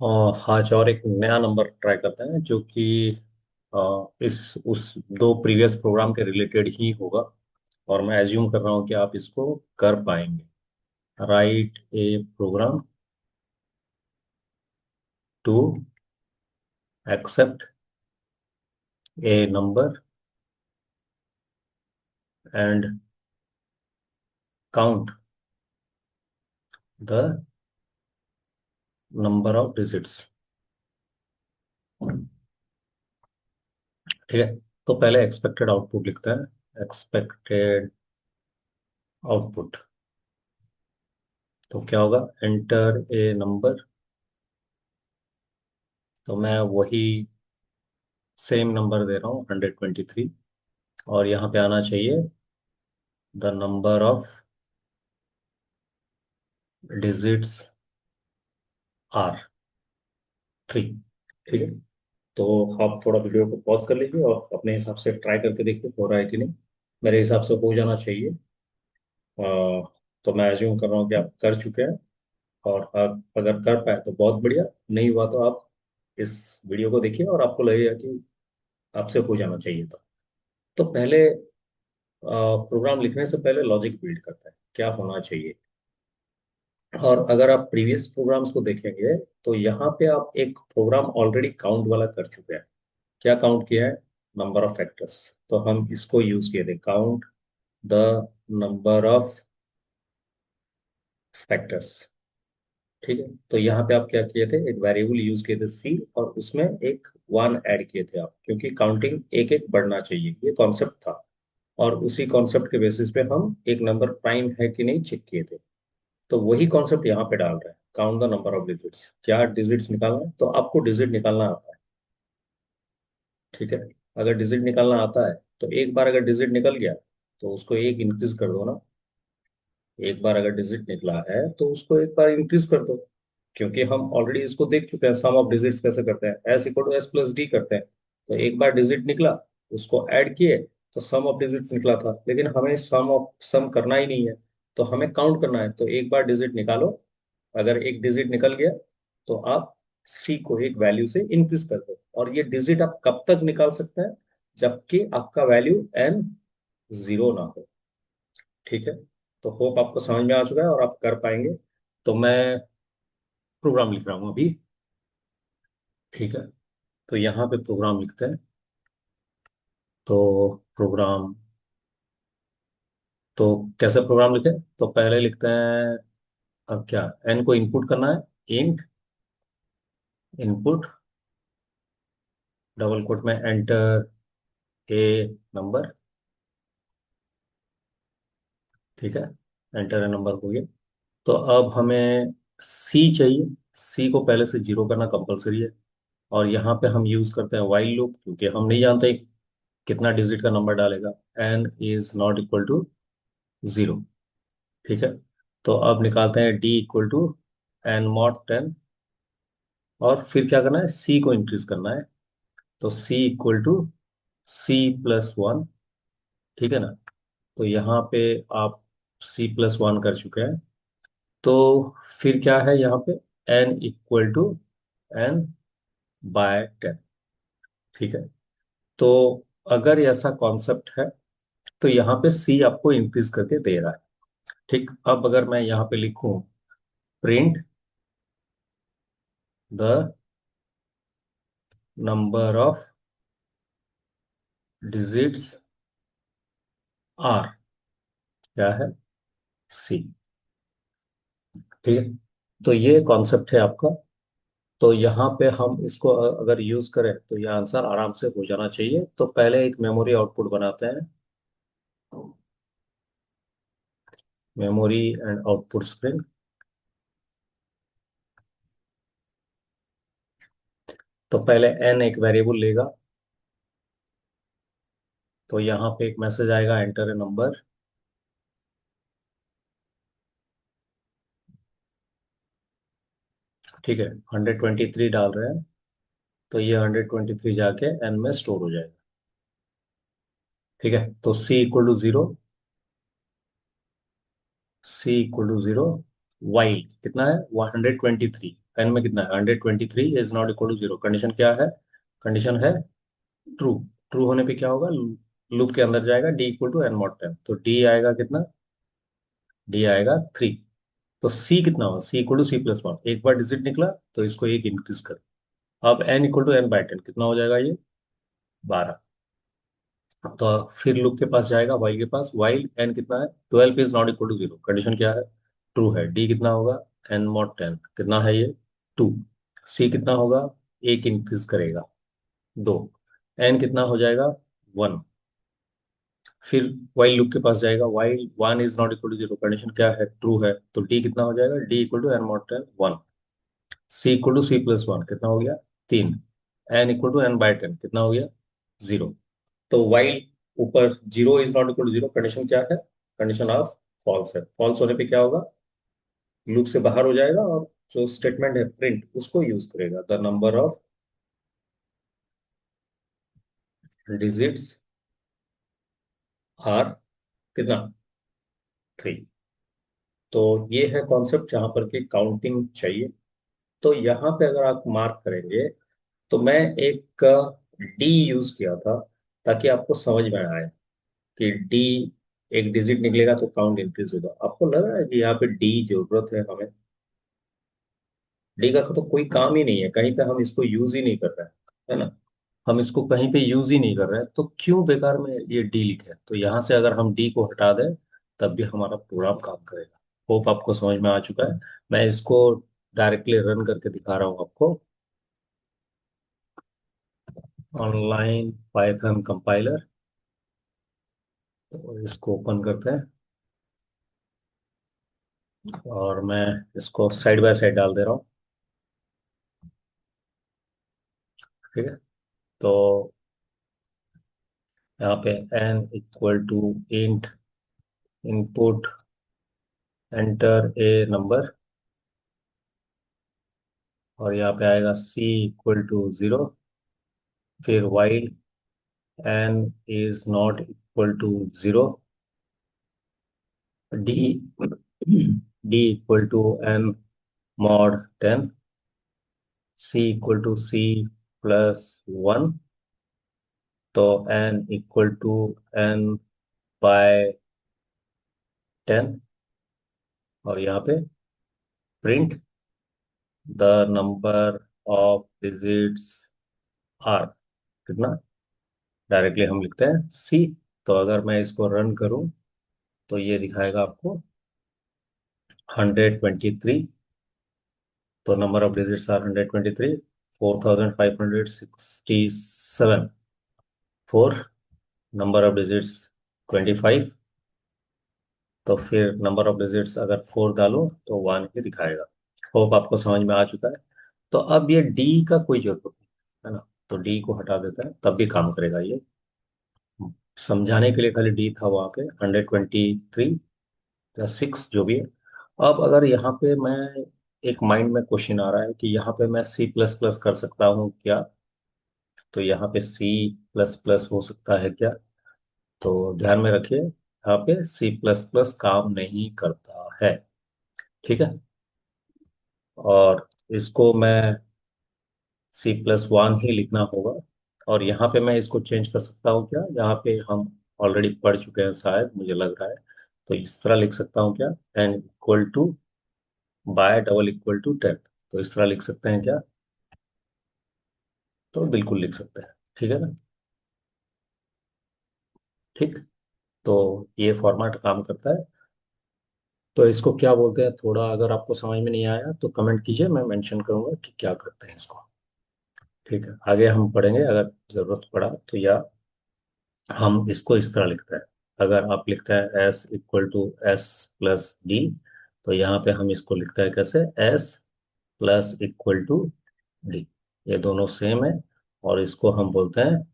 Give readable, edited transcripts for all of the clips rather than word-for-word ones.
आज और एक नया नंबर ट्राई करते हैं जो कि इस उस दो प्रीवियस प्रोग्राम के रिलेटेड ही होगा। और मैं एज्यूम कर रहा हूँ कि आप इसको कर पाएंगे। Write a program to accept a number and count the number of digits. ठीक है। तो पहले एक्सपेक्टेड आउटपुट लिखते हैं। एक्सपेक्टेड आउटपुट तो क्या होगा? Enter a number. तो मैं वही सेम नंबर दे रहा हूँ 123। और यहाँ पे आना चाहिए the number of digits are 3। ठीक है। तो आप थोड़ा वीडियो को पॉज कर लीजिए और अपने हिसाब से ट्राई करके देखिए हो रहा है कि नहीं। मेरे हिसाब से हो जाना चाहिए। अ, तो मैं एज्यूम कर रहा हूँ कि आप कर चुके हैं। और आप अगर कर पाए तो बहुत बढ़िया। नहीं हुआ तो आप इस वीडियो को देखिए और आपको लगेगा कि आपसे हो जाना चाहिए था। तो पहले प्रोग्राम लिखने से पहले लॉजिक बिल्ड करता है क्या होना चाहिए। और अगर आप प्रीवियस प्रोग्राम्स को देखेंगे तो यहाँ पे आप एक प्रोग्राम ऑलरेडी काउंट वाला कर चुके हैं। क्या काउंट किया है? Number of factors. तो हम इसको यूज किए थे, count the number of factors. ठीक है। तो यहाँ पे आप क्या किए थे? एक वेरिएबल यूज किए थे सी, और उसमें एक वन ऐड किए थे आप, क्योंकि काउंटिंग एक एक बढ़ना चाहिए, ये कॉन्सेप्ट था। और उसी कॉन्सेप्ट के बेसिस पे हम एक नंबर प्राइम है कि नहीं चेक किए थे। तो वही कॉन्सेप्ट यहाँ पे डाल रहे हैं, count the number of digits. क्या डिजिट्स निकालना है? तो आपको डिजिट निकालना आता है। ठीक है। अगर डिजिट निकालना आता है तो एक बार अगर डिजिट निकल गया तो उसको एक इंक्रीज कर दो ना। एक बार अगर डिजिट निकला है तो उसको एक बार इंक्रीज कर दो। क्योंकि हम ऑलरेडी इसको देख चुके हैं, सम ऑफ डिजिट्स कैसे करते हैं, S equal to S plus D करते हैं। तो एक बार डिजिट निकला, उसको ऐड किए, तो सम ऑफ डिजिट्स निकला था। लेकिन हमें सम करना ही नहीं है, तो हमें काउंट करना है। तो एक बार डिजिट निकालो। अगर एक डिजिट निकल गया तो आप सी को एक वैल्यू से इंक्रीज कर दो। और ये डिजिट आप कब तक निकाल सकते हैं? जबकि आपका वैल्यू एन जीरो ना हो। ठीक है। तो होप आपको समझ में आ चुका है और आप कर पाएंगे। तो मैं प्रोग्राम लिख रहा हूँ अभी। ठीक है। तो यहाँ पे प्रोग्राम लिखते हैं। तो प्रोग्राम, तो कैसे प्रोग्राम लिखें? तो पहले लिखते हैं अब क्या, एन को इनपुट करना है। इंट इनपुट डबल कोट में एंटर ए नंबर। ठीक है। एंटर ए नंबर हो गया। तो अब हमें सी चाहिए। सी को पहले से जीरो करना कंपलसरी है। और यहाँ पे हम यूज करते हैं वाइल लूप, क्योंकि हम नहीं जानते कि कितना डिजिट का नंबर डालेगा। N is not equal to zero. ठीक है। तो अब निकालते हैं D equal to N mod 10। और फिर क्या करना है? सी को इंक्रीज करना है। तो c equal to C plus one. ठीक है ना? तो यहाँ पे आप सी प्लस वन कर चुके हैं। तो फिर क्या है यहाँ पे? N equal to N by 10। ठीक है। तो अगर ऐसा कॉन्सेप्ट है तो यहाँ पे सी आपको इंक्रीज करके दे रहा है। ठीक। अब अगर मैं यहाँ पे लिखूं print the number of digits are, क्या है? सी। ठीक है। तो ये कॉन्सेप्ट है आपका। तो यहाँ पे हम इसको अगर यूज करें तो ये आंसर आराम से हो जाना चाहिए। तो पहले एक मेमोरी आउटपुट बनाते हैं। Memory and output screen. तो पहले एन एक वेरिएबल लेगा। तो यहाँ पे एक मैसेज आएगा, एंटर ए नंबर। ठीक है। 123 डाल रहे हैं। तो ये 123 जाके एन में स्टोर हो जाएगा। ठीक है। तो c equal to zero. C equal to zero. While कितना है? 123। एन में कितना है 123 is not equal to 0, condition क्या है, कंडीशन है ट्रू। ट्रू होने पे क्या होगा, लूप के अंदर जाएगा D equal to N mod 10, तो डी आएगा कितना, डी आएगा 3। तो सी कितना होगा, c equal to C plus one, एक बार डिजिट निकला तो इसको एक इंक्रीज कर, अब N equal to N by 10 कितना हो जाएगा ये 12। तो फिर लूप के पास जाएगा वाइल के पास, वाइल एन कितना है 12 is not equal to 0, condition क्या है ट्रू है, डी कितना होगा एन मॉड 10 कितना है ये 2, सी कितना होगा एक इंक्रीज करेगा 2, एन कितना हो जाएगा 1। फिर वाइल लूप के पास जाएगा, while 1 is not equal to 0, condition क्या है ट्रू है, तो डी कितना हो जाएगा D equal to N mod 10 1, C equal to C plus one कितना हो गया 3, N equal to N by 10 कितना हो गया 0। तो वाइल ऊपर 0 is not equal to 0, condition क्या है, कंडीशन ऑफ फॉल्स है, फॉल्स होने पे क्या होगा लूप से बाहर हो जाएगा और जो स्टेटमेंट है प्रिंट उसको यूज करेगा, the number of digits are कितना 3। तो ये है कॉन्सेप्ट जहां पर कि काउंटिंग चाहिए। तो यहाँ पे अगर आप मार्क करेंगे तो मैं एक डी यूज किया था ताकि आपको समझ में आए कि डी एक डिजिट निकलेगा तो काउंट इंक्रीज होगा। आपको लग रहा है कि यहाँ पे डी जरूरत है हमें, डी का तो कोई काम ही नहीं है, कहीं पे हम इसको यूज ही नहीं कर रहे हैं, है ना, हम इसको कहीं पे यूज ही नहीं कर रहे हैं, तो क्यों बेकार में ये डी लिखे। तो यहाँ से अगर हम डी को हटा दें तब भी हमारा प्रोग्राम काम करेगा। होप आपको समझ में आ चुका है। मैं इसको डायरेक्टली रन करके दिखा रहा हूँ आपको, ऑनलाइन पाइथन कंपाइलर। तो इसको ओपन करते हैं और मैं इसको साइड बाय साइड डाल दे रहा हूँ। ठीक है, तो यहाँ पे n equal to int input enter a number, और यहाँ पे आएगा c इक्वल टू 0, फिर while n is not equal to 0, d d equal to n mod 10, c equal to c plus 1, तो n equal to n by 10, और यहाँ पे print the number of digits are कितना, directly हम लिखते हैं c। तो अगर मैं इसको रन करूं तो ये दिखाएगा आपको 123, तो number of digits are 123, 4567, four, number of digits 25, तो फिर नंबर ऑफ डिजिट्स अगर 4 डालो तो 1 ही दिखाएगा। होप आपको समझ में आ चुका है। तो अब ये डी का कोई जरूरत नहीं है ना, तो डी को हटा देता है तब भी काम करेगा ये, समझाने के लिए खाली डी था वहां पे 123 या 6 जो भी है। अब अगर यहाँ पे मैं, एक माइंड में क्वेश्चन आ रहा है कि यहाँ पे मैं सी प्लस प्लस कर सकता हूँ क्या, तो यहाँ पे सी प्लस प्लस हो सकता है क्या, तो ध्यान में रखिए यहाँ पे सी प्लस प्लस काम नहीं करता है। ठीक है, और इसको मैं सी प्लस वन ही लिखना होगा, और यहाँ पे मैं इसको चेंज कर सकता हूँ क्या, यहाँ पे हम ऑलरेडी पढ़ चुके हैं शायद मुझे लग रहा है, तो इस तरह लिख सकता हूँ क्या, N equal to by double equal to 10, तो इस तरह लिख सकते हैं क्या, तो बिल्कुल लिख सकते हैं। ठीक है ना, ठीक, तो ये फॉर्मेट काम करता है। तो इसको क्या बोलते हैं, थोड़ा अगर आपको समझ में नहीं आया तो कमेंट कीजिए, मैं मेंशन करूंगा कि क्या करते हैं इसको। ठीक है, आगे हम पढ़ेंगे अगर जरूरत पड़ा तो, या हम इसको इस तरह लिखते हैं, अगर आप लिखते हैं S equal to S plus D, तो यहाँ पे हम इसको लिखते हैं कैसे, S plus equal to D, ये दोनों सेम है, और इसको हम बोलते हैं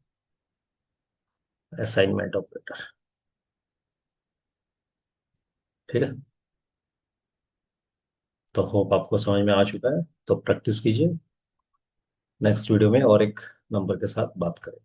असाइनमेंट ऑपरेटर। ठीक है, तो होप आपको समझ में आ चुका है, तो प्रैक्टिस कीजिए, नेक्स्ट वीडियो में और एक नंबर के साथ बात करें।